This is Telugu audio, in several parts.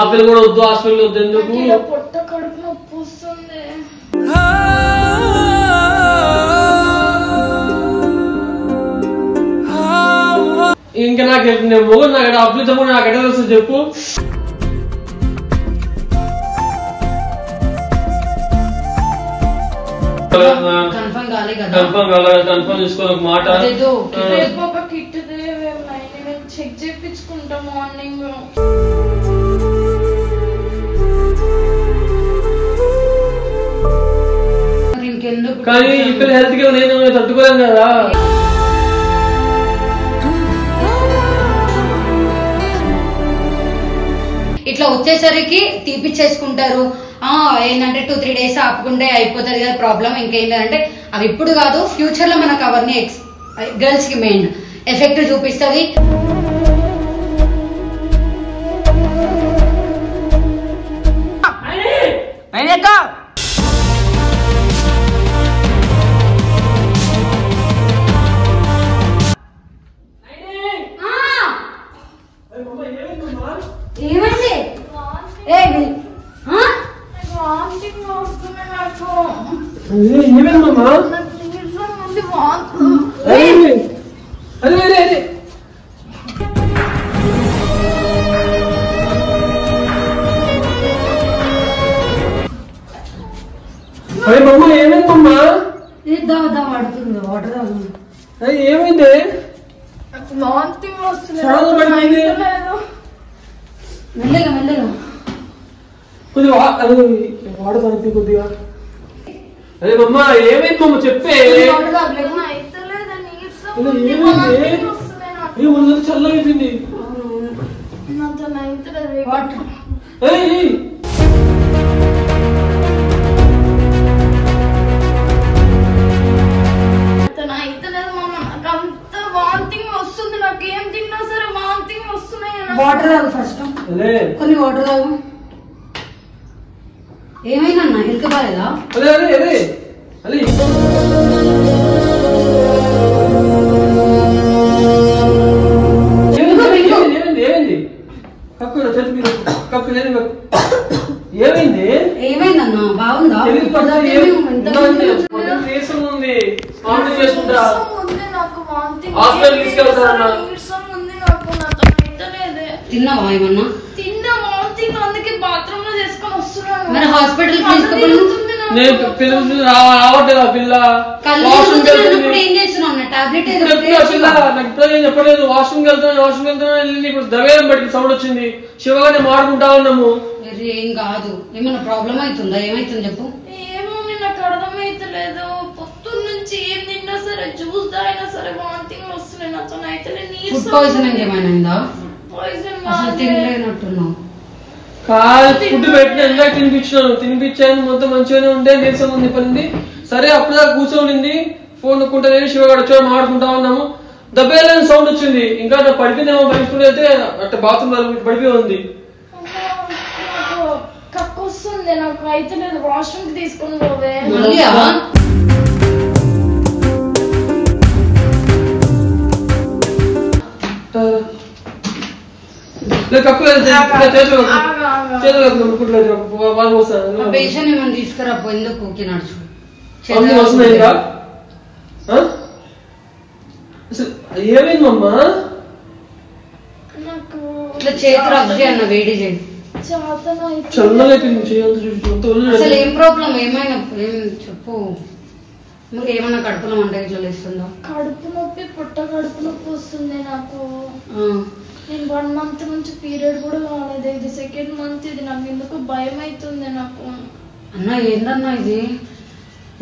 ఆపిల్ కూడా వద్దు, హాస్పిటల్ వద్దు. ఎందుకు? పొట్ట కడుపు నొప్పి వస్తుంది. ఇంకా నాకు మొగలు నాకు అప్లితం కూడా నాకు ఎట్లా తెలుసు చెప్పు. కన్ఫర్మ్ చేసుకో మాట. చెక్ చేయించుకుంటా మార్నింగ్. కానీ ఇక్కడ హెల్త్ కి నేను తట్టుకోలేను కదా. ఇట్లా వచ్చేసరికి తీపిచ్చేసుకుంటారు. ఏంటంటే 2-3 days ఆపుకుంటే అయిపోతుంది కదా ప్రాబ్లం. ఇంకేంటంటే అవి ఇప్పుడు కాదు, ఫ్యూచర్ లో మనకు అవన్నీ గర్ల్స్ కి మెయిన్ ఎఫెక్ట్ చూపిస్తుంది. ఏమైందమ్మా? ఏమైంది? మెల్లగా మెల్లగా కొద్దిగా వాడతాను కొద్దిగా. అదే మమ్మా ఏమైందమ్మ చెప్పే. చల్లగా అయిపోయింది. నాకేం తిన్నా సరే వామిటింగ్ వస్తున్నాయి. వాటర్ తాగు ఫస్ట్, కొన్ని వాటర్ తాగు. ఏమైందన్నా హెల్త్ బాగాలేదా? ఏమైంది? ఏమైందన్నా బాగుందా? తిన్నావా ఏమన్నా? తిన్నా వామిటింగ్, అందుకే బాత్రూమ్ లో చేసుకొని వస్తున్నాను. మరి హాస్పిటల్ రావట్లేదు పిల్ల. ఏం చేస్తున్నావు? టాబ్లెట్ చెప్పలేదు. వాష్రూమ్ వెళ్తున్నా ఇప్పుడు దవేయం బట్టి సౌండ్ వచ్చింది. శివగానే మాడుకుంటా ఉన్నాము. ఏం కాదు, ఏమన్నా ప్రాబ్లం అవుతుందా? ఏమైతుంది చెప్పు. ఏమో నాకు అర్థమైతలేదు. పొద్దున్న నుంచి ఏం తిన్నా సరే, జ్యూస్ తాగినా సరే వామిటింగ్ వస్తున్నాయి. నాతో అయితే ఫుడ్ పాయిజనింగ్ ఏమైనా? అసలు తినలేనట్టున్నావు. కాదు ఫుడ్ పెట్టిన ఎందాక తినిపించాను మొత్తం మంచిగానే ఉండే. నీరసం ఉంది పడింది. సరే అప్పుడుదాకా కూర్చోనింది. ఫోన్ నొక్కుంటా నేను శివగాడు వచ్చి మాడుకుంటా ఉన్నాము. దెబ్బేళ్ళని సౌండ్ వచ్చింది. ఇంకా పడిపోయిందేమో పడుకుంటే అయితే అట్ట బాత్రూమ్ పడిపోయి ఉంది. కక్కు వస్తుంది నాకు అయితే లేదు. వాష్రూమ్ కి తీసుకొని పోవే. తీసుకురా ఎందుకు నడుచు ఏమైందమ్మా? ఇట్లా చేతులు అబ్జి అన్న వేడి చేయి. అసలు ఏం ప్రాబ్లం? ఏమైనా ఏం చెప్పు. ఏమన్నా కడుపులో మంట ఇట్లా లేస్తుందా? కడుపు నొప్పి, పుట్ట కడుపు నొప్పి వస్తుంది నాకు. నేను 1 month నుంచి పీరియడ్ కూడా కాలేదు. ఇది 2nd month. ఇది నాకు ఎందుకు భయం అవుతుంది నాకు. అన్న ఏందన్నా ఇది?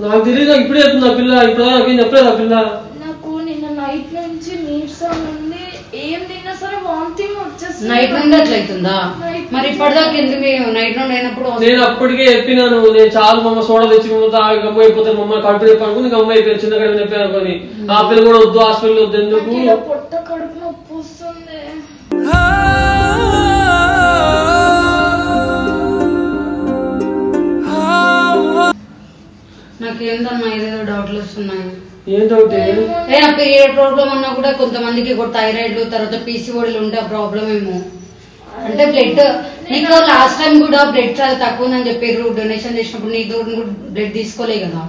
నాకు తెలియదు. ఇప్పుడే చెప్తున్నా పిల్ల. ఇప్పుడు నాకేం చెప్పలేదు ఆ పిల్ల. నాకు నిన్న నైట్ నుంచి నీరసం ఉంది. ఏం తిన్నా సరే వామిటింగ్ వచ్చేస్తుంది. నైట్ నుండి అట్లా అవుతుందా? మరి ఇప్పటిదాకా ఎందుకు నైట్ నుండి అయినప్పుడు? నేను అప్పటికే చెప్పినాను, నేను చాలా మమ్మ సోడా తెచ్చి గమ్మ అయిపోతాను, మమ్మల్ని కడుపు నొప్పి అనుకుని గమ్మ అయిపోయాను, చిన్న కడుపు నొప్పి అనుకుని. ఆ పిల్ల కూడా వద్దు, హాస్పిటల్ వద్దు, ఎందుకు పొట్ట కడుపు నొప్పి వస్తుంది. నాకేందన్నా ఏదేదో డౌట్లు వస్తున్నాయి. ఏం డౌట్? పీరియడ్ ప్రాబ్లం అన్నా కూడా కొంతమందికి థైరాయిడ్ తర్వాత పీసీఓడీలు ఉంటే ఆ ప్రాబ్లం ఏమో. అంటే బ్లడ్ నీకు లాస్ట్ టైం కూడా బ్లడ్ చాలా తక్కువ ఉందని చెప్పారు, డొనేషన్ చేసినప్పుడు నీ తోటి కూడా బ్లడ్ తీసుకోలే కదా,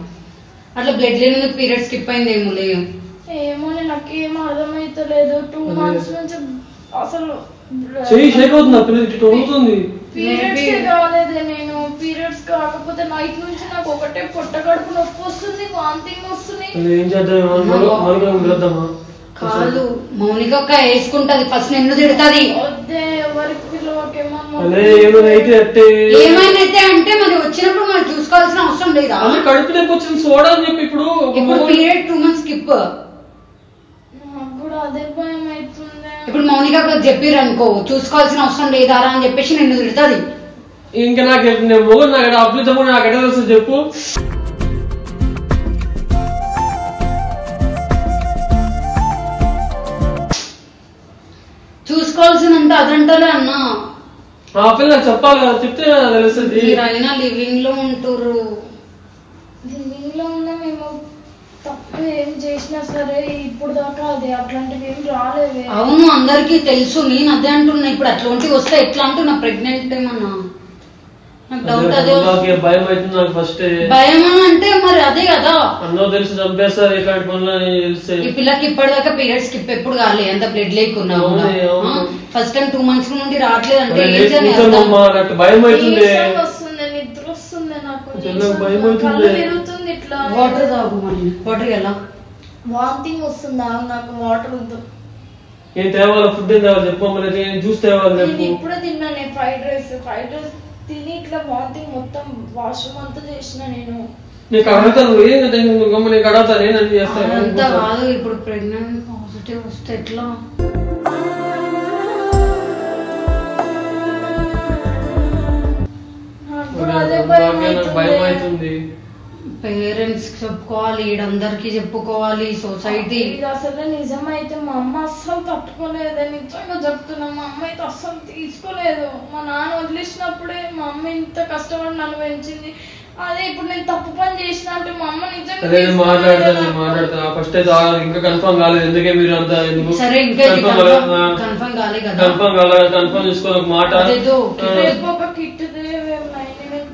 అట్లా బ్లడ్ లేనందుకు పీరియడ్ స్కిప్ అయింది ఏమో లేదు. ఏమో నాకు ఏం అర్థమైతలేదు. 2 months నుంచి అసలు పీరియడ్స్ కాలేదే. నేను పీరియడ్స్ కాకపోతే నైట్ నుంచి నాకు ఒకటే పొట్ట కడుపు నొప్పి వస్తుంది, వామిటింగ్ వస్తుంది. కాదు మౌనిక అక్క వేసుకుంటది, ఫస్ట్ నిన్ను తిడుతుంది. వద్దే ఎవరికి పిలవకేమో. ఏమైనా అంటే మరి వచ్చినప్పుడు మనం చూసుకోవాల్సిన అవసరం లేదా? కడుపు నొప్పి వచ్చింది సోడా అని చెప్పి ఇప్పుడు పీరియడ్ 2 months స్కిప్. నాకు కూడా అదే భయం అవుతుంది. ఇప్పుడు మౌనిక చెప్పిర్రు అనుకో చూసుకోవాల్సిన అవసరం లేదారా అని చెప్పేసి నిన్ను తిడుతుంది. ఇంకా నాకు నాకు అప్పులు చెప్పు, నాకు ఎట్లా తెలుసు చెప్పు. చూసుకోవాల్సినంత అదంటలే అన్నా. ఆ పిల్ల నాకు చెప్పాలి కదా, చెప్తే తెలుస్తుంది. మీరైనా లివింగ్ లో ఉంటుర్రు. లివింగ్ లో ఉన్నా మేము తప్పు ఏం చేసినా సరే ఇప్పుడు దాకా అది అట్లాంటివి ఏం రాలేవే. అవును అందరికి తెలుసు, నేను అదే అంటున్నా. ఇప్పుడు అట్లాంటివి వస్తే ఎట్లా అంటున్నా ప్రెగ్నెంట్ ఏమన్నా నాకు డౌట్. అదే భయం అవుతుంది నాకు ఫస్ట్. భయం అంటే మరి అదే కదా, అందరూ తెలిసి చంపేస్తారు ఇట్లాంటి పనులు తెలిస్తే. ఈ పిల్లకి ఇప్పటిదాకా పీరియడ్ స్కిప్ ఎప్పుడు కాలే, ఎంత బ్లడ్ లేకున్నా ఫస్ట్ టైం 2 months నుండి రావట్లేదు అంటే భయం అవుతుంది, నిద్ర వస్తుంది నాకు, భయం అవుతుంది. పెరుగుతుంది ఇట్లా. వాటర్ తాగు, వాటర్ ఎలా వామిటింగ్ వస్తుందా? నాకు వాటర్ వద్దు. ఏం తేవాలి, ఫుడ్ ఏం తేవాలి చెప్పు, మళ్ళీ జ్యూస్ తేవాలి చెప్పు. ఇప్పుడే తిన్నాను ఫ్రైడ్ రైస్ తిని ఇట్లా వామిటింగ్ మొత్తం వాష్రూమ్ అంతా చేసిన. నేను అడుగుతాను నీకు అడుగుతాను నేను చేస్తాను. అంతా కాదు, ఇప్పుడు ప్రెగ్నెంట్ పాజిటివ్ వస్తే ఎట్లా? భయం అవుతుంది. పేరెంట్స్ చెప్పుకోవాలి, ఈడందరికి చెప్పుకోవాలి, సొసైటీ. ఇది అసలు నిజమైతే మా అమ్మ అస్సలు తట్టుకోలేదు, నిజంగా చెప్తున్నా. మా అమ్మ అయితే అస్సలు తీసుకోలేదు. మా నాన్న వదిలేసినప్పుడే మా అమ్మ ఇంత కష్టపడి నన్ను పెంచింది. అదే ఇప్పుడు నేను తప్పు పని చేసిన అంటే మా అమ్మ నిజంగా మాట్లాడతా. ఫస్ట్ అయితే ఇంకా కన్ఫర్మ్ కాలేదు, ఎందుకే మీరు అంతా కన్ఫర్మ్ చేసుకోవాలి ఒక మాట. రేపు ఒక కిట్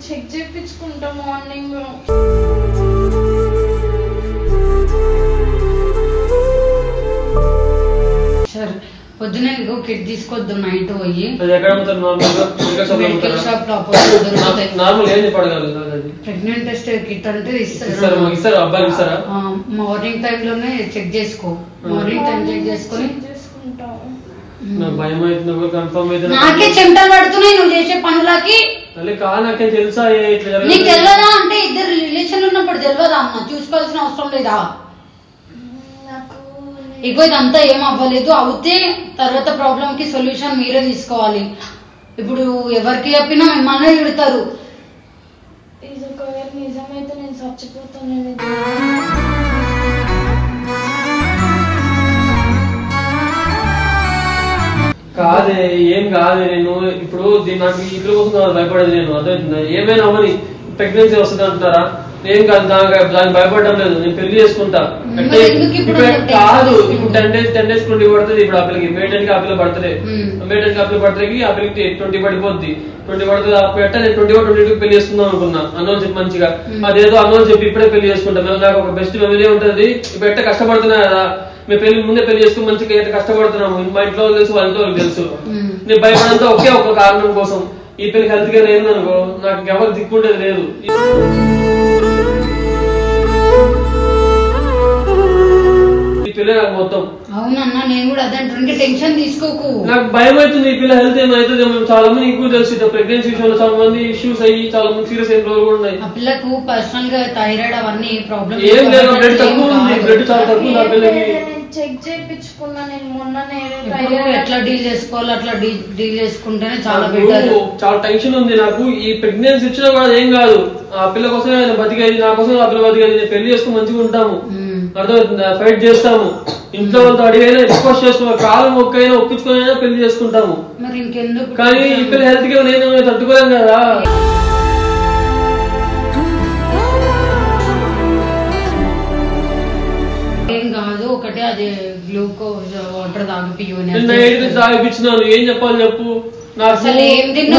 చెక్ చేయించుకుంటా మార్నింగ్. సరే పొద్దునే కిట్ తీసుకొద్దాం నైట్ పోయి. ప్రెగ్నెంట్ టెస్ట్ కిట్ అంటే ఇస్తారు, మార్నింగ్ టైం లోనే చెక్ చేసుకో. మార్నింగ్ టైం చెక్ చేసుకొని నాకే చెమటలు పడుతున్నాయి నువ్వు చేసే పనులకి. నాకేం తెలుసా? నీకు తెలియదా అంటే ఇద్దరు రిలేషన్ ఉన్నప్పుడు తెలియదా అన్న? చూసుకోవాల్సిన అవసరం లేదా? ఇగో ఇదంతా ఏం అవ్వలేదు, అవుతే తర్వాత ప్రాబ్లం కి సొల్యూషన్ మీరే తీసుకోవాలి. ఇప్పుడు ఎవరికి చెప్పినా మిమ్మల్ని తిడతారు. ఇది ఒకవేళ నిజమైతే నేను చచ్చిపోతాను. కాదే ఏం కాదే, నేను ఇప్పుడు నాకు ఈ పిల్లల కోసం భయపడేది. నేను అర్థమవుతుందా? ఏమైనా అవ్వని ప్రెగ్నెన్సీ వస్తుంది అంటారా? ఏం కాదు, దానికి భయపడడం లేదు. నేను పెళ్లి చేసుకుంటా అంటే కాదు. ఇప్పుడు 10 days 20 పడుతుంది. ఇప్పుడు ఆ పిల్లకి మే 10కి ఆ పిల్ల బర్త్డే, మే 10కి ఆ పిల్ల బర్త్డేకి ఆ పిల్లకి 20 పడిపోద్ది. 20 పడుతుంది. అప్పుడు నేను 21-22 పెళ్లి చేసుకుందాం అనుకున్నా అన్నోని చెప్పి మంచిగా. అదేదో అన్నోని చెప్పి ఇప్పుడే పెళ్లి చేసుకుంటా. మళ్ళీ నాకు ఒక బెస్ట్ మెమరీ ఉంటుంది. ఇప్పుడు ఎట్ట కష్టపడుతున్నా కదా, మేము ముందే పెళ్లి చేసుకుని మంచిగా ఎంత కష్టపడుతున్నాము. మా ఇంట్లో తెలుసు, వాళ్ళ ఇంట్లో తెలుసు. నేను భయపడంతా ఒకే ఒక కారణం కోసం, ఈ పిల్లకి హెల్త్ కేర్ లేదు అనుకో, నాకు ఎవరు దిక్కుండేది లేదు. ఈ పిల్ల నాకు మొత్తం. అవునన్నా నేను కూడా అదే అంటాను, టెన్షన్ తీసుకోకు. నాకు భయం అవుతుంది, ఈ పిల్ల హెల్త్ ఏమైతుంది. చాలా మంది ఇంకూ తెలుసు ప్రెగ్నెన్సీ విషయంలో చాలా మంది ఇష్యూస్ అయ్యి చాలా మంది సీరియస్ అయిన రోజులు కూడా ఉన్నాయి. ఆ పిల్లకు పర్సనల్ గా థైరాయిడ్ అవన్నీ ప్రాబ్లమ్ ఏం లేదు, బ్లడ్ తక్కువ ఉంది. బ్లడ్ చాలా తక్కువ ఉంది ఆ పిల్లకి. చెక్ చేయించుకున్నా నేను మొన్ననే. ఎట్లా డీల్ చేసుకోవాలి అట్లా డీల్ చేసుకుంటేనే చాలా బెటర్. చాలా టెన్షన్ ఉంది నాకు. ఈ ప్రెగ్నెన్సీ ఇచ్చినా కూడా ఏం కాదు, ఆ పిల్ల కోసమే బతికేది, నా కోసం ఆ పిల్ల బతికేది. పెళ్లి చేసుకుని మంచిగా ఉంటాము, అర్థమవుతుందా? ఫైట్ చేస్తాము, ఇంట్లో వాళ్ళతో అడిగైనా రిక్వెస్ట్ చేసుకున్నాం, కాలం మొక్కైనా ఒప్పించుకునైనా పెళ్లి చేసుకుంటాము. మరి ఇంకెందుకు? కానీ ఈ పిల్ల హెల్త్ కి నేను తట్టుకోలేను కదా. ఏం కాదు, ఒకటే అది గ్లూకోజ్ వాటర్ తాగిపించినాను. ఏం చెప్పాలి చెప్పు? అసలు ఏం తిన్నా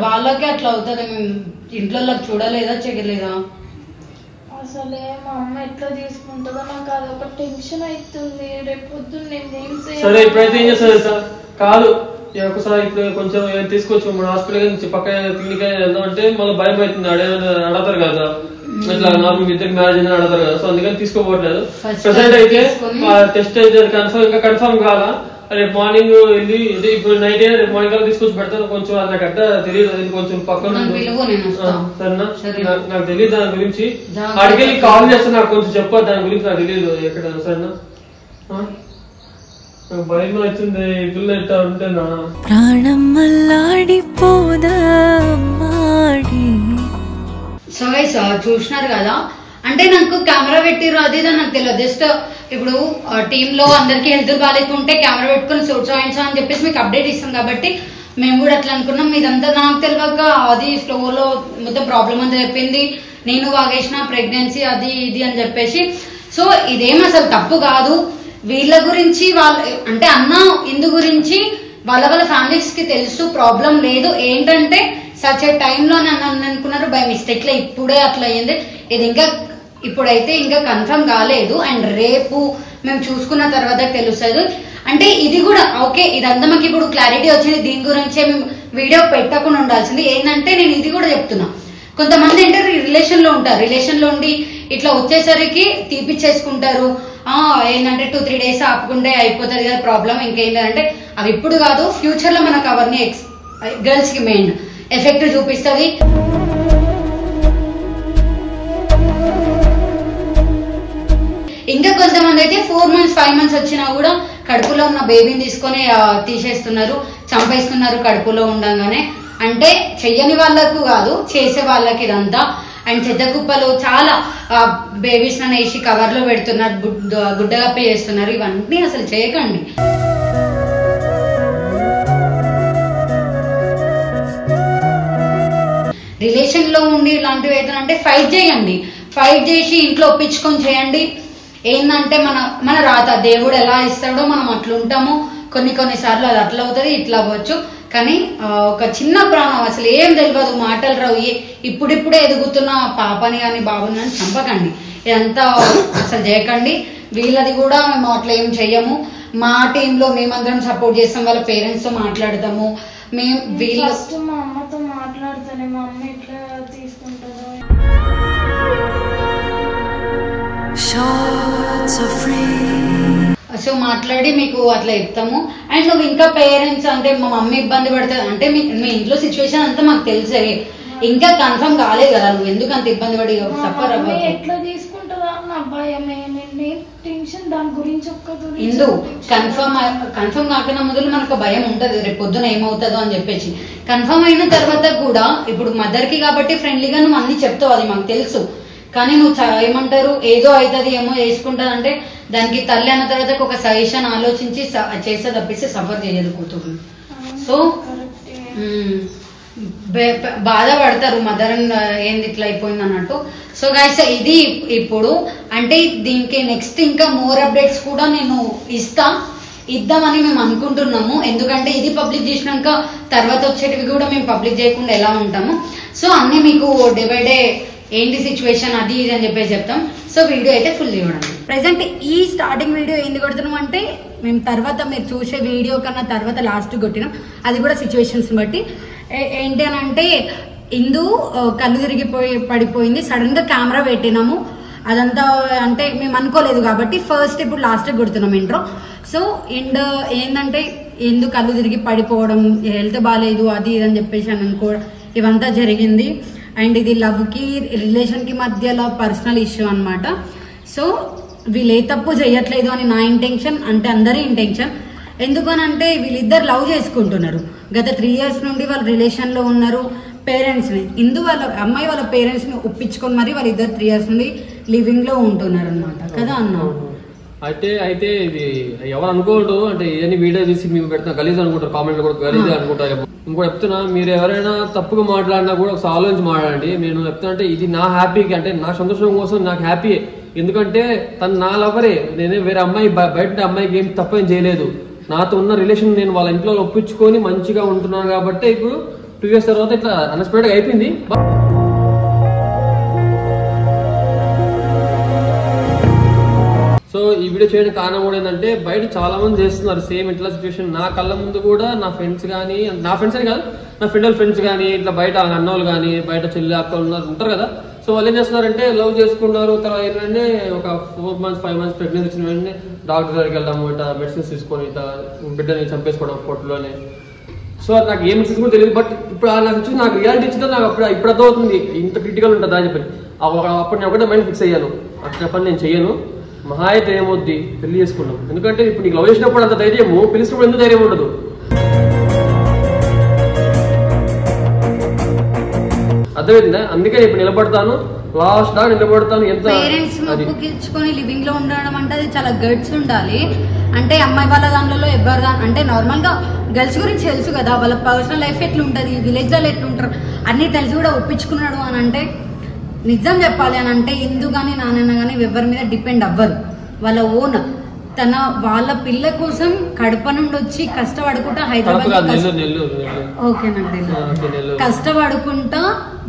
వాళ్ళకే అట్లా అవుతుంది. మేము ఇంట్లో చూడలేదా చెయ్యలేదా? అసలే మా అమ్మ ఎట్లా తీసుకుంటుందో నాకు అదొక టెన్షన్ అవుతుంది. రేపు పొద్దున్న నేను ఏం చేయాలి? సరే ఇప్పుడైతే ఏం చేస్తారు సార్? కాదు ఒకసారి ఇప్పుడు కొంచెం తీసుకొచ్చి మన హాస్పిటల్ నుంచి పక్కన క్లినిక్ వెళ్దాం అంటే మళ్ళీ భయం అవుతుంది. అడతారు కదా, ఇట్లా నార్మల్ ఇద్దరికి మ్యారేజ్ అని అడతారు కదా. సో అందుకని తీసుకోపోవట్లేదు. ప్రెసెంట్ అయితే టెస్ట్ అయితే కన్ఫర్మ్ కావాలా. రేపు మార్నింగ్ వెళ్ళి ఇప్పుడు నైట్ అయినా రేపు మార్నింగ్ తీసుకొచ్చి పెడతాను. కొంచెం అది నాకు అట్లా తెలియదు, కొంచెం పక్కన సరేనా, నాకు తెలియదు దాని గురించి. అడిగి కాల్ చేస్తాను, నాకు కొంచెం చెప్పదు దాని గురించి, నాకు తెలియదు ఎక్కడ. సరేనా, భయం అవుతుంది పిల్ల ఎట్లా ఉంటేనా. సో గైస్ చూసినారు కదా, అంటే నాకు కెమెరా పెట్టిరు అది నాకు తెలియదు. జస్ట్ ఇప్పుడు టీమ్ లో అందరికి హెల్త్ బాగాలేకుంటే కెమెరా పెట్టుకుని చూయించా అని చెప్పేసి మీకు అప్డేట్ ఇస్తాం కాబట్టి మేము కూడా అట్లా అనుకున్నాం. ఇదంతా నాకు తెలియక అది ఫ్లోలో మొత్తం ప్రాబ్లం అంతా చెప్పింది. నేను వాగేసిన ప్రెగ్నెన్సీ అది ఇది అని చెప్పేసి. సో ఇదేం అసలు తప్పు కాదు. వీళ్ళ గురించి వాళ్ళ అంటే అన్న ఇందు గురించి వాళ్ళ ఫ్యామిలీస్ కి తెలుసు, ప్రాబ్లం లేదు. ఏంటంటే సచ్ ఏ టైంలో నన్ను అనుకున్నారు బై మిస్టేక్ లో ఇప్పుడే అట్లా అయ్యింది. ఇది ఇంకా ఇప్పుడైతే ఇంకా కన్ఫర్మ్ కాలేదు. అండ్ రేపు మేము చూసుకున్న తర్వాత తెలుస్తుంది. అంటే ఇది కూడా ఓకే, ఇదంతా మాకు ఇప్పుడు క్లారిటీ వచ్చింది. దీని గురించే మేము వీడియో పెట్టకుండా ఉండాల్సింది. ఏంటంటే నేను ఇది కూడా చెప్తున్నా, కొంతమంది ఏంటంటే రిలేషన్ లో ఉంటారు, రిలేషన్ లో ఉండి ఇట్లా వచ్చేసరికి తీపిచ్చేసుకుంటారు. ఏంటంటే 2-3 days ఆపుకుంటే అయిపోతుంది కదా ప్రాబ్లం. ఇంకేంటంటే అవి ఇప్పుడు కాదు, ఫ్యూచర్ లో మనకు అవన్నీ గర్ల్స్ కి మెయిన్ ఎఫెక్ట్ చూపిస్తుంది. ఇంకా కొంతమంది అయితే 4 months 5 months వచ్చినా కూడా కడుపులో ఉన్న బేబీని తీసుకొని తీసేస్తున్నారు, చంపేస్తున్నారు కడుపులో ఉండగానే. అంటే చెయ్యని వాళ్ళకు కాదు, చేసే వాళ్ళకి ఇదంతా. అండ్ చెత్త కుప్పలు చాలా బేబీస్ వేసి కవర్ లో పెడుతున్నారు, గుడ్డగప్పి చేస్తున్నారు. ఇవన్నీ అసలు చేయకండి. రిలేషన్ లో ఉండి ఇలాంటివి అయితే ఫైట్ చేయండి, ఫైట్ చేసి ఇంట్లో ఒప్పించుకొని చేయండి. ఏంటంటే మన రాత దేవుడు ఎలా ఇస్తాడో మనం అట్లుంటాము. కొన్నిసార్లు అది అట్లా అవుతుంది, ఇట్లా అవ్వచ్చు. కానీ ఒక చిన్న ప్రాణం అసలు ఏం తెలియదు, మాటలు రావు, ఇప్పుడిప్పుడే ఎదుగుతున్న పాపని కానీ బాబుని కానీ చంపకండి. ఇదంతా అసలు చేయకండి. వీళ్ళది కూడా మేము అట్లా ఏం చెయ్యము. మా టీంలో మేమందరం సపోర్ట్ చేస్తాం, వాళ్ళ పేరెంట్స్ తో మాట్లాడతాము. మేము ఫస్ట్ మా అమ్మతో మాట్లాడతానే, మా అమ్మ ఎట్లా తీసుకుంటుందో. సో మాట్లాడి మీకు అట్లా చెప్తాము. అండ్ నువ్వు ఇంకా పేరెంట్స్ అంటే మా మమ్మీ ఇబ్బంది పడుతుంది అంటే మీ ఇంట్లో సిచ్యువేషన్ అంతా మాకు తెలుసే, ఇంకా కన్ఫర్మ్ కాలేదు కదా, నువ్వు ఎందుకు అంత ఇబ్బంది పడి సఫర్ అవ్వదు. ఎట్లా తీసుకుంటుందా నా భయమే, టెన్షన్ దాని గురించి ఇందు కన్ఫర్మ్ కాకుండా మొదలు మనకు భయం ఉంటది, రేపు పొద్దున ఏమవుతుందో అని చెప్పేసి. కన్ఫర్మ్ అయిన తర్వాత కూడా ఇప్పుడు మదర్ కి కాబట్టి ఫ్రెండ్లీగా నువ్వు అన్ని చెప్తావు, అది మాకు తెలుసు. కానీ నువ్వు ఏమంటారు ఏదో అవుతుంది ఏమో చేసుకుంటది అంటే దానికి తల్లి అన్న తర్వాత ఒక సజెషన్ ఆలోచించి చేస్తే తప్పిస్తే సఫర్ చేయదు కూతురు. సో బాధపడతారు మదర్ ఏంది ఇట్లా అయిపోయింది అన్నట్టు. సో గైస్ ఇది ఇప్పుడు అంటే దీనికి నెక్స్ట్ ఇంకా మోర్ అప్డేట్స్ కూడా నేను ఇద్దామని మేము అనుకుంటున్నాము. ఎందుకంటే ఇది పబ్లిక్ చేసినాక తర్వాత వచ్చేటివి కూడా మేము పబ్లిక్ చేయకుండా ఎలా ఉంటాము. సో అన్ని మీకు డే బై డే ఏంటి సిచ్యువేషన్ అది ఇది అని చెప్పేసి చెప్తాం. సో వీడియో అయితే ఫుల్ చూడండి. ప్రెసెంట్ ఈ స్టార్టింగ్ వీడియో ఏంది కొడుతున్నాం అంటే మేము తర్వాత మీరు చూసే వీడియో కన్నా తర్వాత లాస్ట్ కొట్టినాం, అది కూడా సిచ్యువేషన్స్ బట్టి. ఏంటి అని అంటే ఇందు కళ్ళు తిరిగిపోయి పడిపోయింది, సడన్ గా కెమెరా పెట్టినాము. అదంతా అంటే మేము అనుకోలేదు కాబట్టి ఫస్ట్ ఇప్పుడు లాస్ట్ కొడుతున్నాం ఇంట్రో. సో అండ్ ఏంటంటే ఇందు కళ్ళు తిరిగి పడిపోవడం, హెల్త్ బాగాలేదు అది ఇది అని చెప్పేసి అనుకోవడం ఇవంతా జరిగింది. అండ్ ఇది లవ్ కి రిలేషన్ కి మధ్యలో పర్సనల్ ఇష్యూ అన్నమాట. సో వీళ్ళు ఏ తప్పు చేయట్లేదు అని నా ఇంటెన్షన్, అంటే అందరి ఇంటెన్షన్. ఎందుకనంటే వీళ్ళిద్దరు లవ్ చేసుకుంటున్నారు, గత 3 years నుండి వాళ్ళ రిలేషన్ లో ఉన్నారు. పేరెంట్స్ ని వాళ్ళ అమ్మాయి వాళ్ళ పేరెంట్స్ ని ఒప్పించుకొని మరి వాళ్ళిద్దరు 3 years నుండి లివింగ్ లో ఉంటున్నారు అనమాట కదా అన్న. అయితే ఇది ఎవరు అనుకోడు అంటే ఏదైనా వీడియో తీసి మేము పెడతాం గలీజ్ అనుకుంటారు, కామెంట్లు కూడా గలీజ్ అనుకుంటారు. ఇంకో చెప్తున్నా, మీరు ఎవరైనా తప్పుగా మాట్లాడినా కూడా ఒకసారి ఆలోచించి మాట్లాడండి. నేను చెప్తున్నా అంటే ఇది నా హ్యాపీకి, అంటే నా సంతోషం కోసం నాకు హ్యాపీ. ఎందుకంటే తను నా లవరే, నేనే వేరే అమ్మాయి బయట అమ్మాయికి ఏం తప్పేం చేయలేదు. నాతో ఉన్న రిలేషన్ నేను వాళ్ళ ఇంట్లో ఒప్పించుకొని మంచిగా ఉంటున్నాను కాబట్టి ఇప్పుడు 2 years తర్వాత ఇట్లా అన్ఎక్స్పెక్టెడ్ గా అయిపోయింది. సో ఈ వీడియో చేయడానికి కారణం కూడా ఏంటంటే బయట చాలా మంది చేస్తున్నారు సేమ్ ఇట్లా సిచ్యువేషన్. నా కళ్ళ ముందు కూడా నా ఫ్రెండ్స్ కానీ, నా ఫ్రెండ్స్ అని కాదు, నా ఫ్రెండ్స్ కానీ ఇట్లా బయట అన్నోళ్ళు కానీ బయట చెల్లి అక్కలు ఉంటారు కదా. సో వాళ్ళు ఏం చేస్తున్నారంటే లవ్ చేసుకున్నారు, తర్వాత ఏంటంటే ఒక 4 months 5 months ప్రెగ్నెన్సీ వచ్చిన వెంటనే డాక్టర్ దగ్గరికి వెళ్ళడము, ఇట్లా మెడిసిన్స్ తీసుకొని ఇట్లా బిడ్డని చంపేసుకోవడం పొట్టులోనే. సో నాకు ఏ మెడిసిన్స్ కూడా తెలియదు. బట్ ఇప్పుడు నాకు వచ్చి నాకు రియాలిటీ ఇచ్చిందో నాకు ఇప్పుడు అర్థమవుతుంది ఇంత క్రిటికల్ ఉంటుంది అని చెప్పి. అప్పుడు నేను ఒకటే మైండ్ ఫిక్స్ అయ్యాను, అట్లా పని నేను చెయ్యను. మహా అయితే ఏమవుద్ది పెళ్లి చేసుకున్నాం. ఎందుకంటే ఇప్పుడు నీకు లవ్ చేసినప్పుడు అంత ధైర్యము, పిలిచినప్పుడు ఎందుకు ధైర్యం ఉండదు. అర్థమైందా? అందుకే ఇప్పుడు నిలబడతాను, లాస్ట్ దాకా నిలబడతాను. ఎంత పేరెంట్స్ ఒప్పుకించుకొని లివింగ్ లో ఉండడం అంటే అది చాలా గట్స్ ఉండాలి. అంటే అమ్మాయి వాళ్ళ దాంట్లో ఎవరు అంటే నార్మల్ గా గర్ల్స్ గురించి తెలుసు కదా, వాళ్ళ పర్సనల్ లైఫ్ ఎట్లుంటది, విలేజ్ లో ఎట్లుంటారు అన్ని తెలిసి కూడా ఒప్పించుకున్నాడు అని అంటే, నిజం చెప్పాలి అని అంటే ఇందు గానీ నాన్న గానీ ఎవరి మీద డిపెండ్ అవ్వరు. వాళ్ళ ఓన్ వాళ్ళ పిల్ల కోసం కడప నుండి వచ్చి కష్టపడుకుంటా హైదరాబాద్ కష్టపడుకుంటా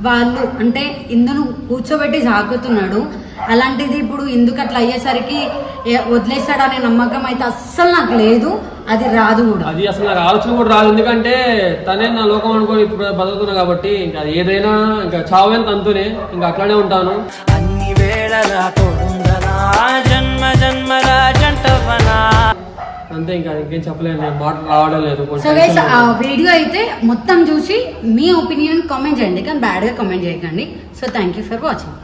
వాళ్ళు అంటే ఇందును కూర్చోబెట్టి సాగుతున్నాడు. అలాంటిది ఇప్పుడు ఎందుకు అట్లా అయ్యేసరికి వదిలేస్తాడనే నమ్మకం అయితే అస్సలు నాకు లేదు, అది రాదు కూడా. అది అసలు నాకు ఆలోచన కూడా రాదు. ఎందుకంటే తనే నా లోకం అనుకోని ఇప్పుడు బతుకుతున్నా కాబట్టి ఇంకా ఏదైనా ఇంకా చావేంత అంతూనే ఇంకా అట్లానే ఉంటాను. అన్ని అంతే, ఇంకా ఇంకేం చెప్పలేదు, మాటలు రావడం లేదు. సో గైస్ ఆ వీడియో అయితే మొత్తం చూసి మీ ఒపీనియన్ కామెంట్ చేయండి, కానీ బ్యాడ్ గా కామెంట్ చేయకండి. So thank you for watching.